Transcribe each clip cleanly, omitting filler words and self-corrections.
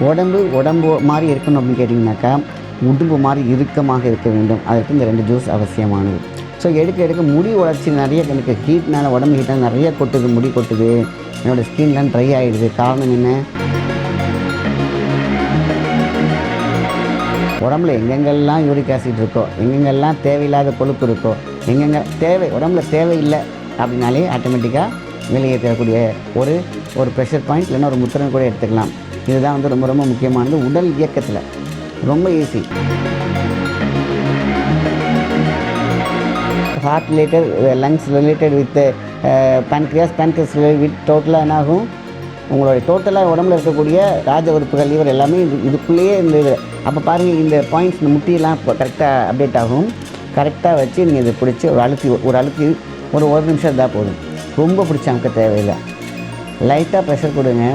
உடம்பு உடம்பு மாதிரி இருக்கணும் அப்படின்னு கேட்டிங்கனாக்கா, உடும்பு மாதிரி இறுக்கமாக இருக்க வேண்டும். அதற்கு இந்த 2 ஜூஸ் அவசியமானது. ஸோ எடுக்க எடுக்க முடி வளர்ச்சி நிறைய எனக்கு ஹீட்னால உடம்பு ஹீட்னால நிறைய கொட்டுது, முடி கொட்டுது. என்னோடய ஸ்கின்லாம் ட்ரை ஆகிடுது. காரணம் என்ன? உடம்புல எங்கெங்கெல்லாம் யூரிக் ஆசிட் இருக்கோ, எங்கெங்கெல்லாம் தேவையில்லாத கொழுப்பு இருக்கோ, எங்கெங்கே உடம்புல தேவையில்லை அப்படின்னாலே ஆட்டோமேட்டிக்காக வெளியேற்றக்கூடிய ஒரு ஒரு ப்ரெஷர் பாயிண்ட் இல்லைன்னா ஒரு முத்திரை கூட எடுத்துக்கலாம். இதுதான் வந்து ரொம்ப ரொம்ப முக்கியமானது உடல் இயக்கத்தில். ரொம்ப easy. Heart related, lungs related with pancreas with டோட்டலாக என்னாகும், உங்களுடைய டோட்டலாக உடம்புல இருக்கக்கூடிய ராஜ உறுப்புகள் லிவர் எல்லாமே இதுக்குள்ளேயே இந்த அப்போ பாருங்கள், இந்த பாயிண்ட்ஸ் இந்த முட்டியெல்லாம் இப்போ கரெக்டாக அப்டேட் ஆகும். கரெக்டாக வச்சு நீங்கள் இதை பிடிச்சி ஒரு அழுத்தி ஒரு நிமிஷம் இருந்தால் போதும். ரொம்ப பிடிச்ச அமுக்க தேவையில்லை. லைட்டாக ப்ரெஷர் கொடுங்க.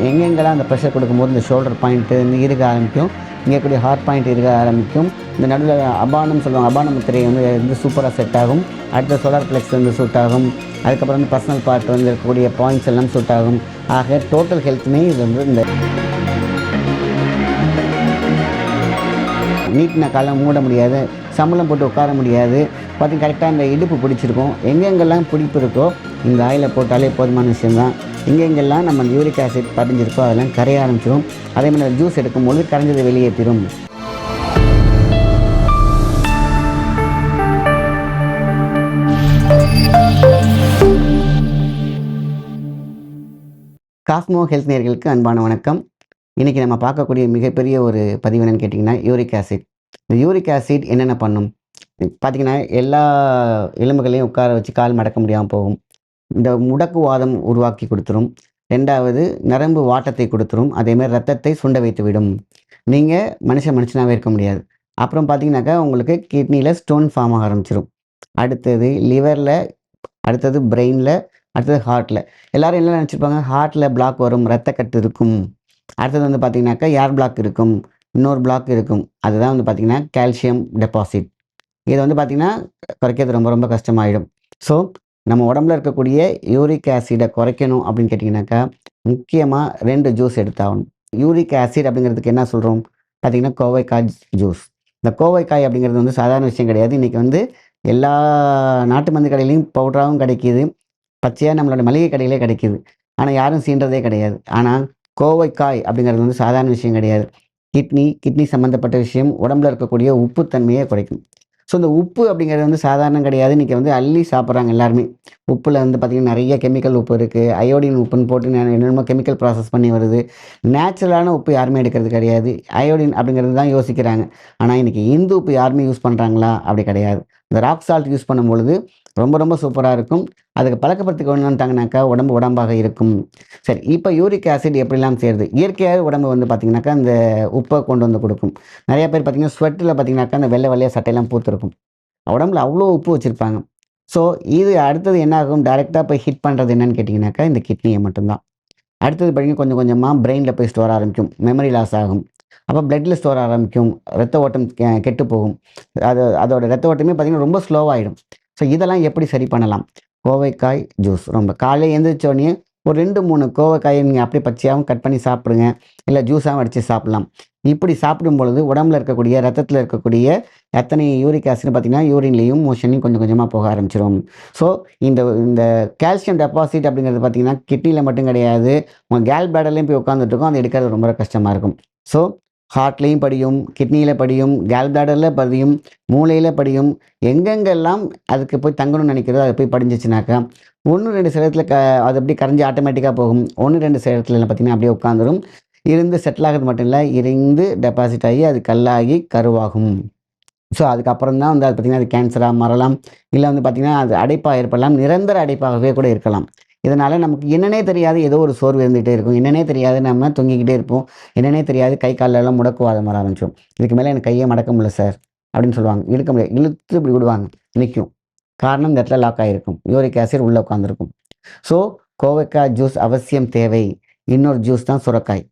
எங்கெங்கெல்லாம் அந்த ப்ரெஷர் கொடுக்கும்போது இந்த ஷோல்டர் பாயிண்ட்டு இந்த இருக்க ஆரம்பிக்கும், இங்கே கூடிய ஹார்ட் பாயிண்ட் இருக்க ஆரம்பிக்கும். இந்த நடுவில் அபானம் சொல்லுவாங்க, அபான முத்திரை வந்து சூப்பராக செட் ஆகும். அடுத்த சோலார் ப்ளெக்ஸ் வந்து சூட் ஆகும். அதுக்கப்புறம் வந்து பர்சனல் பார்ட் வந்து இருக்கக்கூடிய பாயிண்ட்ஸ் எல்லாம் சூட் ஆகும். ஆக டோட்டல் ஹெல்த்துமே இது வந்து இந்த நீட்டின காலம் மூட முடியாது, சம்பளம் போட்டு உட்கார முடியாது. பார்த்திங்க கரெக்டாக இந்த இடுப்பு பிடிச்சிருக்கும். எங்கெங்கெல்லாம் பிடிப்பு இருக்கோ இந்த ஆயிலை போட்டாலே போதுமான விஷயம்தான். எங்கெங்கெல்லாம் நம்ம யூரிக் ஆசிட் படிஞ்சிருக்கோ அதெல்லாம் கரைய ஆரம்பிச்சிடும். அதே மாதிரி ஜூஸ் எடுக்கும்போது கரைஞ்சதை வெளியேற்றிடும். காஸ்மோ ஹெல்த் நேயர்களுக்கு அன்பான வணக்கம். இன்றைக்கி நம்ம பார்க்கக்கூடிய மிகப்பெரிய ஒரு பதிவு என்னென்னு கேட்டிங்கன்னா, யூரிக் ஆசிட். இந்த யூரிக் ஆசிட் என்னென்ன பண்ணும் பார்த்திங்கன்னா, எல்லா எலும்புகளையும் உட்கார வச்சு கால் மடக்க முடியாமல் போகும். இந்த முடக்குவாதம் உருவாக்கி கொடுத்துரும். 2வது நரம்பு வாட்டத்தை கொடுத்துரும். அதேமாதிரி ரத்தத்தை சுண்ட வைத்து விடும். நீங்கள் மனுஷனாகவே இருக்க முடியாது. அப்புறம் பார்த்திங்கனாக்கா உங்களுக்கு கிட்னியில் ஸ்டோன் ஃபார்ம் ஆக ஆரம்பிச்சிடும். அடுத்தது லிவரில், அடுத்தது பிரெயினில், அடுத்தது ஹார்ட்டில். எல்லோரும் என்ன நினச்சிருப்பாங்க, ஹார்ட்டில் பிளாக் வரும், ரத்தக்கட்டு இருக்கும். அடுத்தது வந்து பார்த்திங்கனாக்கா ஏர் பிளாக் இருக்கும், இன்னொரு பிளாக் இருக்கும். அதுதான் வந்து பார்த்திங்கன்னா கால்சியம் டெபாசிட். இதை வந்து பார்த்திங்கன்னா குறைக்கிறது ரொம்ப ரொம்ப கஷ்டமாயிடும். ஸோ நம்ம உடம்புல இருக்கக்கூடிய யூரிக் ஆசிடை குறைக்கணும் அப்படின்னு கேட்டிங்கனாக்கா, முக்கியமாக 2 ஜூஸ் எடுத்தாகணும். யூரிக் ஆசிட் அப்படிங்கிறதுக்கு என்ன சொல்கிறோம் பார்த்திங்கன்னா, கோவைக்காய் ஜூஸ். இந்த கோவைக்காய் அப்படிங்கிறது வந்து சாதாரண விஷயம் கிடையாது. இன்றைக்கி வந்து எல்லா நாட்டு மருந்து கடையிலையும் பவுடராகவும் கிடைக்கிது, பச்சையாக நம்மளோட மளிகை கடையிலே கிடைக்கிது. ஆனால் யாரும் சீன்றதே கிடையாது. ஆனால் கோவைக்காய் அப்படிங்கிறது வந்து சாதாரண விஷயம் கிடையாது. கிட்னி சம்மந்தப்பட்ட விஷயம், உடம்புல இருக்கக்கூடிய உப்புத்தன்மையை குறைக்கும். ஸோ இந்த உப்பு அப்படிங்கிறது வந்து சாதாரணம் கிடையாது. இன்றைக்கி வந்து அள்ளி சாப்பிட்றாங்க எல்லாருமே. உப்பில் வந்து பார்த்திங்கன்னா நிறைய கெமிக்கல் உப்பு இருக்குது. அயோடின் உப்புன்னு போட்டு என்னென்னமோ கெமிக்கல் ப்ராசஸ் பண்ணி வருது. நேச்சுரலான உப்பு யாருமே எடுக்கிறது கிடையாது. அயோடின் அப்படிங்கிறது தான் யோசிக்கிறாங்க. ஆனால் இன்றைக்கி இந்து உப்பு யாருமே யூஸ் பண்ணுறாங்களா? அப்படி கிடையாது. இந்த ராக் சால்ட் யூஸ் பண்ணும்பொழுது ரொம்ப ரொம்ப சூப்பராக இருக்கும். அதுக்கு பழக்கப்படுத்தி கொண்டு வந்துட்டாங்கனாக்கா உடம்பாக இருக்கும். சரி, இப்போ யூரிக் ஆசிட் எப்படிலாம் சேருது? இயற்கையாக உடம்பு வந்து பார்த்திங்கனாக்கா இந்த உப்பை கொண்டு வந்து கொடுக்கும். நிறையா பேர் பார்த்திங்கன்னா ஸ்வெட்டில் பார்த்திங்கனாக்கா அந்த வெள்ளையாக சட்டையெல்லாம் பூத்திருக்கும். உடம்புல அவ்வளோ உப்பு வச்சுருப்பாங்க. ஸோ இது அடுத்தது என்ன ஆகும், டைரெக்டாக போய் ஹிட் பண்ணுறது என்னன்னு கேட்டிங்கனாக்கா இந்த கிட்னியை மட்டும்தான். அடுத்தது பார்த்திங்கன்னா கொஞ்சம் கொஞ்சமாக பிரெயினில் போய் ஸ்டோர் ஆரம்பிக்கும், மெமரி லாஸ் ஆகும். அப்போ பிளட்டில் ஸ்டோர் ஆரம்பிக்கும், ரத்த ஓட்டம் கெட்டு போகும். அதோட ரத்த ஓட்டமே பார்த்திங்கன்னா ரொம்ப ஸ்லோவாகிடும். ஸோ இதெல்லாம் எப்படி சரி பண்ணலாம்? கோவைக்காய் ஜூஸ். ரொம்ப காலையில் எழுந்திரிச்சோடனே ஒரு 2-3 கோவைக்காயை நீங்கள் அப்படியே பச்சையாகவும் கட் பண்ணி சாப்பிடுங்க, இல்லை ஜூஸாகவும் அடித்து சாப்பிட்லாம். இப்படி சாப்பிடும் பொழுது உடம்புல இருக்கக்கூடிய ரத்தத்தில் இருக்கக்கூடிய எத்தனை யூரிக் ஆசிட் பார்த்திங்கன்னா யூரின்லேயும் மோஷன்லையும் கொஞ்சம் கொஞ்சமாக போக ஆரம்பிச்சிடும். ஸோ இந்த கால்சியம் டெபாசிட் அப்படிங்கிறது பார்த்திங்கன்னா கிட்னியில் மட்டும் கிடையாது, உங்கள் கேல் பேடர்லேயும் போய் உட்காந்துட்ருக்கோம். அது எடுக்கிறது ரொம்ப கஷ்டமாக இருக்கும். ஸோ ஹார்ட்லேயும் படியும், கிட்னியில் படியும், கேல் பிளாடரில் படியும், மூளையில் படியும். எங்கெங்கெல்லாம் அதுக்கு போய் தங்கணும்னு நினைக்கிறதோ அது போய் படிஞ்சிச்சுனாக்கா 1-2 சில அது அப்படியே கரைஞ்சி ஆட்டோமேட்டிக்காக போகும். 1-2 சில பார்த்திங்கன்னா அப்படியே உட்காந்துரும். இருந்து செட்டில் ஆகிறது மட்டும் இல்லை, இருந்து டெபாசிட் ஆகி அது கல்லாகி கருவாகும். ஸோ அதுக்கப்புறம் தான் வந்து அது பார்த்திங்கன்னா அது கேன்சராக மாறலாம், இல்லை வந்து பார்த்திங்கன்னா அது அடைப்பாக ஏற்படலாம், நிரந்தர அடைப்பாகவே கூட இருக்கலாம். இதனால் நமக்கு என்னன்னே தெரியாது ஏதோ ஒரு சோர்வு இருந்துகிட்டே இருக்கும். என்னன்னே தெரியாது நம்ம தொங்கிக்கிட்டே இருப்போம். என்னன்னே தெரியாது கை காலெல்லாம் முடக்குவாதம் வர ஆரம்பிச்சிடும். இதுக்கு மேலே எனக்கு கையை மடக்க முடியல சார் அப்படின்னு சொல்லுவாங்க. இழுக்க முடியாது, இழுத்து இப்படி விடுவாங்க, நிற்கும். காரணம் இந்த இடத்துல லாக் ஆகிருக்கும், யூரிக் ஆசிட் உள்ளே உட்காந்துருக்கும். ஸோ கோவைக்காய் ஜூஸ் அவசியம் தேவை. இன்னொரு ஜூஸ் தான் சுரக்காய்.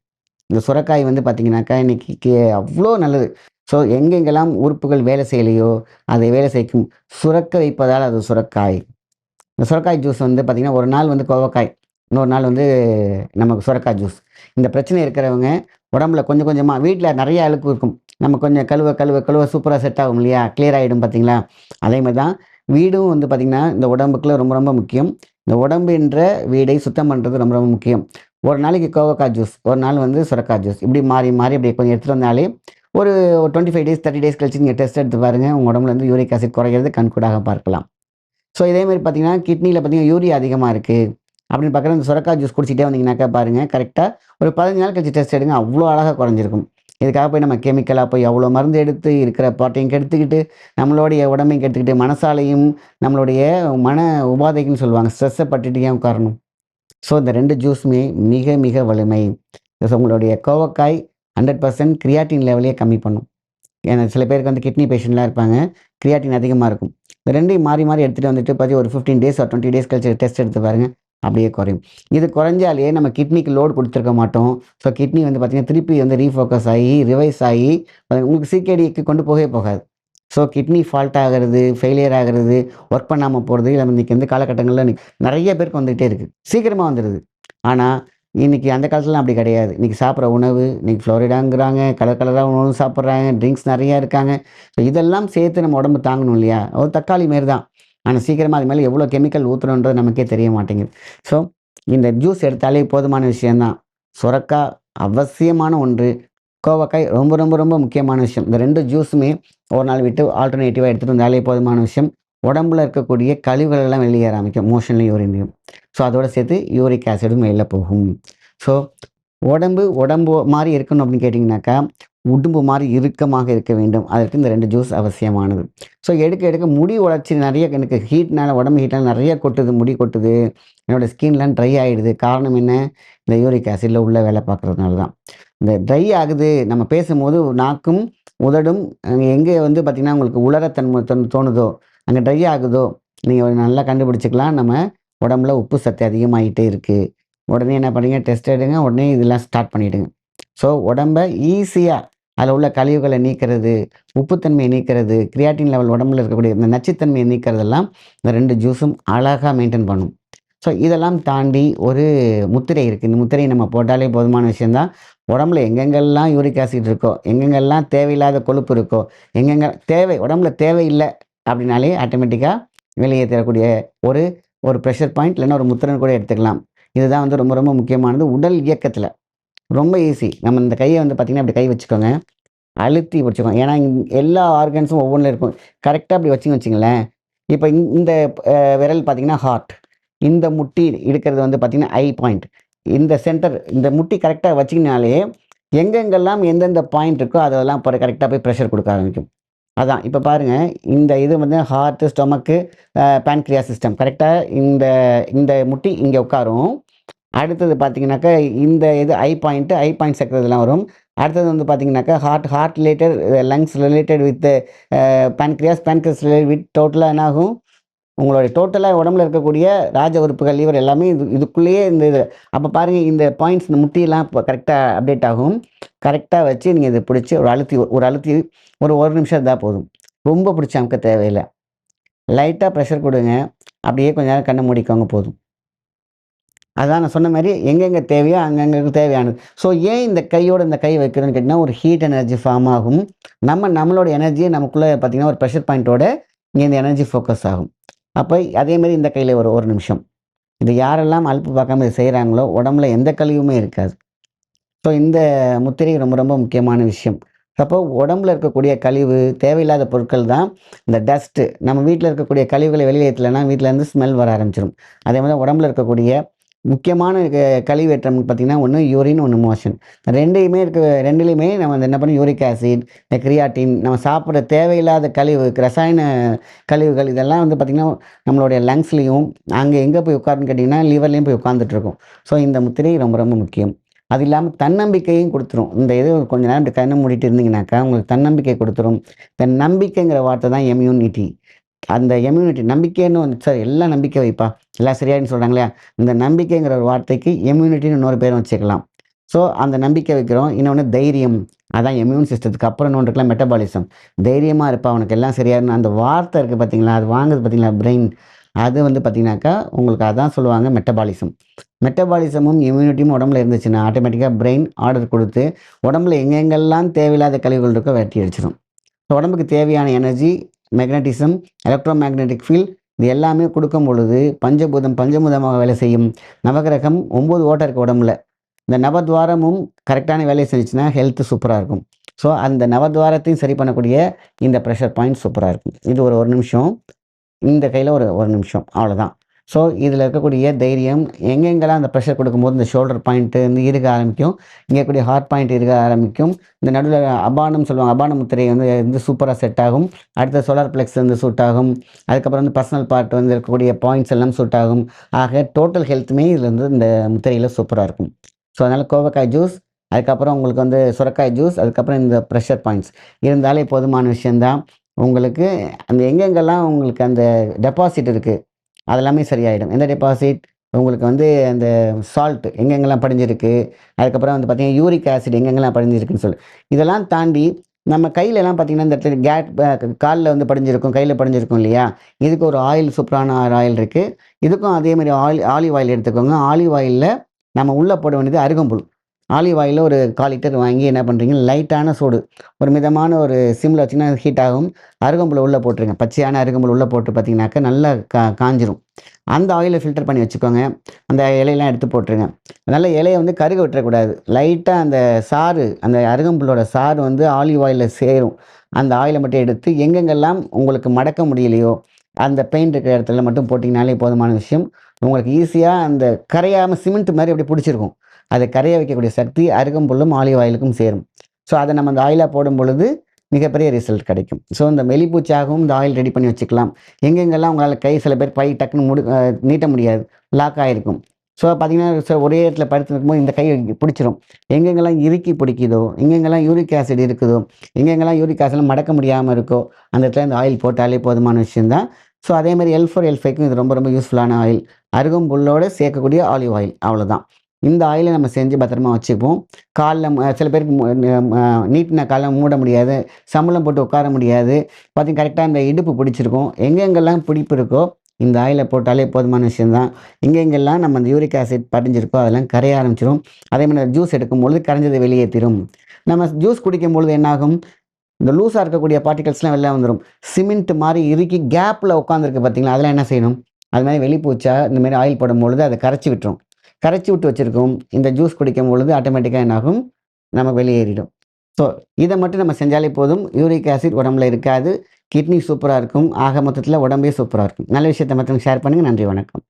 இந்த சுரக்காய் வந்து பார்த்திங்கனாக்கா இன்றைக்கி அவ்வளோ நல்லது. ஸோ எங்கெங்கெல்லாம் உறுப்புகள் வேலை செய்யலையோ அதை வேலை செய்யும், சுரக்க வைப்பதால் அது சுரக்காய். இந்த சுரக்காய் ஜூஸ் வந்து பார்த்திங்கன்னா ஒரு நாள் வந்து கோவைக்காய் இன்னொரு நாள் வந்து நமக்கு சுரக்காய் ஜூஸ். இந்த பிரச்சனை இருக்கிறவங்க உடம்புல கொஞ்சம் கொஞ்சமாக வீட்டில் நிறைய அழுக்கு இருக்கும். நம்ம கொஞ்சம் கழுவ கழுவ கழுவ சூப்பராக செட் ஆகும் இல்லையா? கிளியர் ஆகிடும் பார்த்தீங்களா? அதே மாதிரி தான் வீடும் வந்து பார்த்திங்கன்னா, இந்த உடம்புக்குள்ள ரொம்ப ரொம்ப முக்கியம். இந்த உடம்பு என்ற வீடை சுத்தம் பண்ணுறது ரொம்ப ரொம்ப முக்கியம். ஒரு நாளைக்கு கோவக்காய் ஜூஸ், ஒரு நாள் வந்து சுரக்காய் ஜூஸ், இப்படி மாறி மாறி அப்படியே கொஞ்சம் எடுத்துகிட்டு வந்தாலே ஒரு 25 டேஸ் 30 டேஸ் கழிச்சு நீங்கள் டெஸ்ட் எடுத்து பாருங்கள். உங்கள் உடம்புல இருந்து யூரிக் ஆசிட் குறையிறது கண்கூடாக பார்க்கலாம். ஸோ இதேமாதிரி பார்த்தீங்கன்னா, கிட்னியில் பார்த்தீங்கன்னா யூரியா அதிகமாக இருக்குது அப்படின்னு பார்க்குற இந்த சுரக்காய் ஜூஸ் குடிச்சிட்டே வந்தீங்கன்னாக்கா பாருங்கள், கரெக்டாக ஒரு 15 நாள் கழிச்சு டெஸ்ட் எடுங்க, அவ்வளோ அழகாக குறைஞ்சிருக்கும். இதுக்காக போய் நம்ம கெமிக்கலாக போய் அவ்வளோ மருந்து எடுத்து இருக்கிற பாட்டையும் கெடுத்துக்கிட்டு, நம்மளுடைய உடம்பையும் கெடுத்துக்கிட்டு, மனசாலையும் நம்மளுடைய மன உபாதைக்குன்னு சொல்லுவாங்க, ஸ்ட்ரெஸ்ஸை பட்டுட்டு ஏன் உட்காரணும்? ஸோ இந்த 2 ஜூஸுமே மிக மிக வலிமை. ஸோ உங்களுடைய கோவக்காய் 100% கிரியாட்டின் லெவலையே கம்மி பண்ணும். ஏன்னா சில பேருக்கு வந்து கிட்னி பேஷண்ட்லாம் இருப்பாங்க, கிரியாட்டின் அதிகமாக இருக்கும். இந்த 2யும் மாறி மாறி எடுத்துகிட்டு வந்துட்டு பார்த்து ஒரு 15 டேஸ் ஆர் 20 டேஸ் கழிச்சு டெஸ்ட் எடுத்து பாருங்கள், அப்படியே குறையும். இது குறைஞ்சாலே நம்ம கிட்னிக்கு லோடு கொடுத்துருக்க மாட்டோம். ஸோ கிட்னி வந்து பார்த்திங்கன்னா திருப்பி வந்து ரீஃபோக்கஸ் ஆகி ரிவைஸ் ஆகி உங்களுக்கு சிகேடிக்கு கொண்டு போகவே போகாது. ஸோ கிட்னி ஃபால்ட் ஆகிறது, ஃபெயிலியர் ஆகிறது, ஒர்க் பண்ணாமல் போகிறது, இல்லை இன்றைக்கி வந்து காலகட்டங்களில் நிறைய பேருக்கு வந்துகிட்டே இருக்குது. சீக்கிரமாக வந்துடுது. ஆனால் இன்றைக்கி அந்த காலத்துலலாம் அப்படி கிடையாது. இன்றைக்கி சாப்பிட்ற உணவு, இன்றைக்கி ஃப்ளோரிடாங்கிறாங்க, கலர் கலராக உணவு சாப்பிட்றாங்க, ட்ரிங்க்ஸ் நிறையா இருக்காங்க. ஸோ இதெல்லாம் சேர்த்து நம்ம உடம்பு தாங்கணும் இல்லையா? ஒரு தக்காளி மாரி தான். ஆனால் சீக்கிரமாக அது மேலே எவ்வளோ கெமிக்கல் ஊற்றுறோன்றது நமக்கே தெரிய மாட்டேங்குது. ஸோ இந்த ஜூஸ் எடுத்தாலே போதுமான விஷயந்தான். சுரக்காய் அவசியமான ஒன்று. கோவக்காய் ரொம்ப ரொம்ப ரொம்ப முக்கியமான விஷயம். இந்த 2 ஜூஸுமே ஒரு நாள் விட்டு ஆல்டர்னேட்டிவாக எடுத்துகிட்டு வந்தாலே போதுமான விஷயம். உடம்புல இருக்கக்கூடிய கழிவுகள் எல்லாம் வெளியேற ஆரம்பிக்கும், மோஷன்லையும் யூரின்லையும். ஸோ அதோடு சேர்த்து யூரிக் ஆசிடும் வெளில போகும். ஸோ உடம்பு மாதிரி இருக்கணும் அப்படின்னு கேட்டிங்கனாக்கா, உடும்பு மாதிரி இறுக்கமாக இருக்க வேண்டும். அதற்கு இந்த 2 ஜூஸ் அவசியமானது. ஸோ எடுக்க எடுக்க முடி வளர்ச்சி நிறைய எனக்கு ஹீட்னால உடம்பு ஹீட்னால நிறைய கொட்டுது, முடி கொட்டுது, என்னோடய ஸ்கின்லாம் ட்ரை ஆகிடுது. காரணம் என்ன? இந்த யூரிக் ஆசிடில் உள்ள வேலை பார்க்குறதுனால தான். இந்த ட்ரை ஆகுது, நம்ம பேசும்போது நாக்கும் உதடும் எங்கே வந்து பார்த்திங்கன்னா உங்களுக்கு உலரத்தன்மை தோணுதோ, அங்கே ட்ரை ஆகுதோ, நீங்கள் நல்லா கண்டுபிடிச்சிக்கலாம். நம்ம உடம்புல உப்பு சத்து அதிகமாகிட்டே இருக்குது. உடனே என்ன பண்ணுறீங்க? டெஸ்ட் எடுங்க, உடனே இதெல்லாம் ஸ்டார்ட் பண்ணிவிடுங்க. ஸோ உடம்பை ஈஸியாக அதில் உள்ள கழிவுகளை நீக்கிறது, உப்புத்தன்மையை நீக்கிறது, கிரியாட்டின் லெவல் உடம்புல இருக்கக்கூடிய இந்த நச்சுத்தன்மையை நீக்கிறதெல்லாம் இந்த 2 ஜூஸும் அழகாக மெயின்டைன் பண்ணும். ஸோ இதெல்லாம் தாண்டி ஒரு முத்திரை இருக்குது. இந்த முத்திரையை நம்ம போட்டாலே போதுமான விஷயந்தான். உடம்புல எங்கெங்கெல்லாம் யூரிக் ஆசிட் இருக்கோ, எங்கெங்கெல்லாம் தேவையில்லாத கொழுப்பு இருக்கோ, எங்கெங்கே உடம்புல தேவையில்லை அப்படின்னாலே ஆட்டோமேட்டிக்காக வெளியே தரக்கூடிய ஒரு ப்ரெஷர் பாயிண்ட் இல்லைன்னா ஒரு முத்திரை கூட எடுத்துக்கலாம். இதுதான் வந்து ரொம்ப ரொம்ப முக்கியமானது உடல் இயக்கத்தில். ரொம்ப ஈஸி. நம்ம இந்த கையை வந்து பார்த்திங்கன்னா அப்படி கை வச்சுக்கோங்க, அழுத்தி பிடிச்சிக்கோங்க. ஏன்னா எல்லா ஆர்கன்ஸும் ஒவ்வொன்றில் இருக்கும். கரெக்டாக அப்படி வச்சுங்களேன். இப்போ இந்த விரல் பார்த்திங்கன்னா ஹார்ட், இந்த முட்டி இருக்கிறது வந்து பார்த்திங்கன்னா ஐ பாயிண்ட், இந்த சென்டர், இந்த முட்டி கரெக்டாக வச்சிங்கனாலே எங்கெங்கெல்லாம் எந்தெந்த பாயிண்ட் இருக்கோ அதெல்லாம் கரெக்டாக போய் ப்ரெஷர் கொடுக்க ஆரம்பிக்கும். அதான் இப்போ பாருங்கள், இந்த இது வந்து ஹார்ட்டு, ஸ்டொமக்கு, பேன்க்ரியாஸ் சிஸ்டம் கரெக்டாக இந்த முட்டி இங்கே உட்காரும். அடுத்தது பார்த்தீங்கன்னாக்கா இந்த இது ஐ பாயிண்ட் செக்ரதெல்லாம் வரும். அடுத்தது வந்து பார்த்தீங்கன்னாக்கா heart related, lungs related with pancreas related with டோட்டலாக என்ன ஆகும்? உங்களுடைய டோட்டலாக உடம்புல இருக்கக்கூடிய ராஜ உறுப்புகள், லிவர் எல்லாமே இதுக்குள்ளேயே இந்த இது. அப்போ பாருங்கள், இந்த பாயிண்ட்ஸ், இந்த முட்டியெல்லாம் இப்போ கரெக்டாக அப்டேட் ஆகும். கரெக்டாக வச்சு நீங்கள் இதை பிடிச்சி அழுத்தி ஒரு நிமிஷம் இருந்தால் போதும். ரொம்ப பிடிச்சி அமுக்க தேவையில்லை. லைட்டாக ப்ரெஷர் கொடுங்க, அப்படியே கொஞ்ச நேரம் கண்ணை மூடிக்கோங்க, போதும். அதான் நான் சொன்ன மாதிரி எங்கெங்கே தேவையோ அங்கங்கே தேவையானது. ஸோ ஏன் இந்த கை வைக்கிறோன்னு கேட்டிங்கன்னா, ஒரு ஹீட் எனர்ஜி ஃபார்ம் ஆகும். நம்மளோட எனர்ஜியை நமக்குள்ளே பார்த்திங்கன்னா ஒரு ப்ரெஷர் பாயிண்ட்டோட இங்கே இந்த எனர்ஜி ஃபோக்கஸ் ஆகும். அப்போ அதேமாதிரி இந்த கையில் ஒரு நிமிஷம். இது யாரெல்லாம் அலுப்பு பார்க்காம இது செய்கிறாங்களோ உடம்புல எந்த கழிவுமே இருக்காது. ஸோ இந்த முத்திரை ரொம்ப ரொம்ப முக்கியமான விஷயம். அப்போ உடம்புல இருக்கக்கூடிய கழிவு, தேவையில்லாத பொருட்கள் தான் இந்த டஸ்ட்டு. நம்ம வீட்டில் இருக்கக்கூடிய கழிவுகளை வெளியே ஏற்றலைன்னா வீட்டிலேருந்து ஸ்மெல் வர ஆரம்பிச்சிடும். அதே மாதிரி உடம்புல இருக்கக்கூடிய முக்கியமான கழிவேற்றம் பார்த்திங்கன்னா, ஒன்று யூரின், ஒன்று மோஷன். ரெண்டுலேயுமே நம்ம என்ன பண்ணணும்? யூரிக் ஆசிட், கிரியாட்டின், நம்ம சாப்பிட்ற தேவையில்லாத கழிவு, ரசாயன கழிவுகள், இதெல்லாம் வந்து பார்த்திங்கன்னா நம்மளுடைய லங்ஸ்லேயும் அங்கே எங்கே போய் உட்காருன்னு கேட்டிங்கன்னா லிவர்லேயும் போய் உட்காந்துட்ருக்கும். ஸோ இந்த முத்திரை ரொம்ப ரொம்ப முக்கியம். அது இல்லாமல் தன்னம்பிக்கையும் கொடுத்துரும். இந்த இது கொஞ்சம் நேரம் இப்படி கண்ணை மூடிட்டு இருந்தீங்கன்னாக்கா உங்களுக்கு தன்னம்பிக்கை கொடுத்துரும். இந்த நம்பிக்கைங்கிற வார்த்தை தான் எம்யூனிட்டி. அந்த எம்யூனிட்டி, நம்பிக்கைன்னு சார் எல்லாம் நம்பிக்கை வைப்பா, எல்லாம் சரியாயின்னு சொல்கிறாங்க இல்லையா? இந்த நம்பிக்கைங்கிற ஒரு வார்த்தைக்கு எம்யூனிட்டின்னு இன்னொரு பேரும் வச்சுக்கலாம். ஸோ அந்த நம்பிக்கை வைக்கிறோம். இன்னொன்று தைரியம், அதான் இம்யூன் சிஸ்டத்துக்கு அப்புறம் இன்னொன்று இருக்கலாம் மெட்டபாலிசம். தைரியமாக இருப்பா, அவனுக்கு எல்லாம் சரியாயிருன்னு அந்த வார்த்தை இருக்குது பார்த்தீங்களா? அது வாங்குது பார்த்தீங்களா பிரெயின். அது வந்து பார்த்தீங்கன்னாக்கா, உங்களுக்கு அதான் சொல்லுவாங்க மெட்டபாலிசம். மெட்டபாலிசமும், இம்யூனிட்டியும் உடம்புல இருந்துச்சுன்னா, ஆட்டோமேட்டிக்கா பிரெயின் ஆர்டர் குடுத்து, உடம்புல எங்கெங்கெல்லாம் தேவையில்லாத கழிவுகள் இருக்கோ வெரட்டி அடிச்சிரும். உடம்புக்கு தேவையான energy, magnetism, electro magnetic field இது எல்லாமே குடுக்கும் பொழுது, பஞ்சபூதம் பஞ்சபூதமாக வேலை செய்யும். நவகிரகம் 9 ஓட்டை இருக்கு உடம்புல. இந்த நவத்வாரமும் கரெக்டான வேலைய செஞ்சுச்சுன்னா, ஹெல்த் சூப்பரா இருக்கும். ஸோ, அந்த நவத்வாரத்தையும் சரி பண்ணக்கூடிய இந்த பிரஷர் பாயிண்ட் சூப்பரா இருக்கும். இது ஒரு 1 நிமிஷம். இந்த கையில ஒரு 1 நிமிஷம். அவ்வளோதான். ஸோ, இதில இருக்கக்கூடிய தைரியம் எங்கெங்கெல்லாம் அந்த பிரஷர் கொடுக்கும்போது இந்த ஷோல்டர் பாயிண்ட் வந்து இறுக ஆரம்பிக்கும். இங்க இருக்கக்கூடிய ஹார்ட் பாயிண்ட் இறுக ஆரம்பிக்கும். இந்த நடுவுல அபானம் சொல்லுவாங்க. அபான முத்திரை வந்து சூப்பரா செட் ஆகும். அடுத்து சோலார் பிளெக்ஸ் வந்து சூட் ஆகும். அதுக்கப்புறம் வந்து பர்சனல் பார்ட் வந்து இருக்கக்கூடிய பாயிண்ட்ஸ் எல்லாம் சூட் ஆகும். ஆக டோட்டல் ஹெல்த்துமே இதில வந்து இந்த முத்திரையில சூப்பரா இருக்கும். ஸோ, அதனால கோவக்காய் ஜூஸ், அதுக்கப்புறம் உங்களுக்கு வந்து சுரைக்காய் ஜூஸ், அதுக்கப்புறம் இந்த பிரஷர் பாயிண்ட்ஸ் இருந்தாலே போதுமான விஷயம் தான். உங்களுக்கு அந்த எங்கெங்கெல்லாம் உங்களுக்கு அந்த டெபாசிட் இருக்கு, அதெல்லாமே சரியாயிடும். எந்த டெபாசிட்? உங்களுக்கு வந்து அந்த சால்ட் எங்கெங்கெல்லாம் படிஞ்சிருக்கு, அதுக்கப்புறம் வந்து பார்த்தீங்கன்னா, யூரிக் ஆசிட் எங்கெங்கெல்லாம் படிஞ்சிருக்குன்னு சொல்லி. இதெல்லாம் தாண்டி நம்ம கையிலலாம் பார்த்தீங்கன்னா, இந்த இடத்துல கால்ல வந்து படிஞ்சிருக்கும், கையில படிஞ்சிருக்கும் இல்லையா? இதுக்கு ஒரு ஆயில் சூப்பரான ஒரு ஆயில் இருக்கு. இதுக்கும் அதே மாரி ஆலிவ் ஆயில் எடுத்துக்கோங்க. ஆலிவ் ஆயில்ல நம்ம உள்ள போட வேண்டியது அருகம்புல். ஆலிவ் ஆயில்ல ஒரு 1/4 லிட்டர் வாங்கி என்ன பண்றீங்க, லைட்டான சூடு, ஒரு மிதமான ஒரு சிம்ல வச்சீங்கன்னா அது ஹீட் ஆகும். அருகம்புல்ல உள்ள போட்டுருங்க. பச்சையான அருகம்புல் உள்ள போட்டு பார்த்தீங்கன்னாக்கா, நல்லா காஞ்சிரும். அந்த ஆயில ஃபில்டர் பண்ணி வச்சுக்கோங்க. அந்த இலையெல்லாம் எடுத்து போட்டுருங்க. அதனால இலைய வந்து கருக விட்டுறக்கூடாது. லைட்டா அந்த சாறு, அந்த அருகம்புல்லோட சாறு வந்து ஆலிவ் ஆயில்ல சேரும். அந்த ஆயில மட்டும் எடுத்து எங்கெங்கெல்லாம் உங்களுக்கு மடக்க முடியலையோ, அந்த பெயின் இருக்கிற இடத்துல மட்டும் போட்டீங்கனாலே போதுமான விஷயம். உங்களுக்கு ஈஸியா அந்த கரையாம சிமெண்ட் மாரி அப்படியே புடிச்சிருக்கும். அத கரைய வைக்கக்கூடிய சக்தி அருகம்புல்லும், ஆலிவ் ஆயிலுக்கும் சேரும். ஸோ, அத நம்ம அந்த ஆயிலா போடும் பொழுது மிகப்பெரிய ரிசல்ட் கிடைக்கும். ஸோ, இந்த எலிப்பூச்சாகவும் இந்த ஆயில் ரெடி பண்ணி வச்சுக்கலாம். எங்கெங்கெல்லாம் உங்களால சில பேர் கை டக்குன்னு நீட்ட முடியாது. லாக் ஆயிருக்கும். ஸோ, பார்த்தீங்கன்னா, ஒரே இடத்துல படுத்துருக்கும்போது இந்த கை பிடிச்சிரும். எங்கெங்கெல்லாம் இறுக்கி பிடிக்குதோ, எங்கெங்கெல்லாம் யூரிக் ஆசிட் இருக்குதோ, எங்கெங்கெல்லாம் யூரிக் ஆசிட்லாம் மடக்க முடியாம இருக்கோ, அந்த இடத்துல இந்த ஆயில் போட்டாலே போதுமான விஷயம் தான். ஸோ, அதேமாரி L4, L5க்கும் இது ரொம்ப ரொம்ப யூஸ்ஃபுல்லான ஆயில். அருகம்புல்லோட சேர்க்கக்கூடிய ஆலிவ் ஆயில் அவ்வளோதான். இந்த ஆயில நம்ம செஞ்சு பத்திரமா வச்சுப்போம். கால்ல சில பேருக்கு நீட்டின கால்ல மூட முடியாது. சம்பளம் போட்டு உட்கார முடியாது. பார்த்தீங்க கரெக்ட்டா இந்த இடுப்பு பிடிச்சிருக்கும். எங்கெங்கெல்லாம் பிடிப்பு இருக்கோ, இந்த ஆயில போட்டாலே போதுமான விஷயம் தான். எங்கெங்கெல்லாம் நம்ம அந்த யூரிக் ஆசிட் படிஞ்சிருக்கோ, அதெல்லாம் கரைய ஆரம்பிச்சுரும். அதேமாரி ஜூஸ் எடுக்கும்பொழுது கரைஞ்சத வெளியேத்திரும். நம்ம ஜூஸ் குடிக்கும்பொழுது என்னாகும்? இந்த லூஸா இருக்கக்கூடிய பார்ட்டிகிள்ஸ்லாம் வெளில வந்துரும். சிமெண்ட் மாரி இறுக்கி கேப்ல உட்காந்துருக்கு பார்த்தீங்களா? அதெல்லாம் என்ன செய்யணும்? அது மாரி வெளிப்பூச்சா இந்த மாரி ஆயில் போடும்பொழுது அத கரைச்சு விட்டுரும். கரைச்சு விட்டு வச்சிருக்கும். இந்த ஜூஸ் குடிக்கும் பொழுது ஆட்டோமேட்டிக்கா என்னாகும்? நமக்கு வெளியேறிடும். ஸோ, இத மட்டும் நம்ம செஞ்சாலே போதும். யூரிக் ஆசிட் உடம்புல இருக்காது. கிட்னி சூப்பரா இருக்கும். ஆக மொத்தத்தில உடம்பே சூப்பரா இருக்கும். நல்ல விஷயத்த மத்தவங்களுக்கு ஷேர் பண்ணுங்க. நன்றி, வணக்கம்.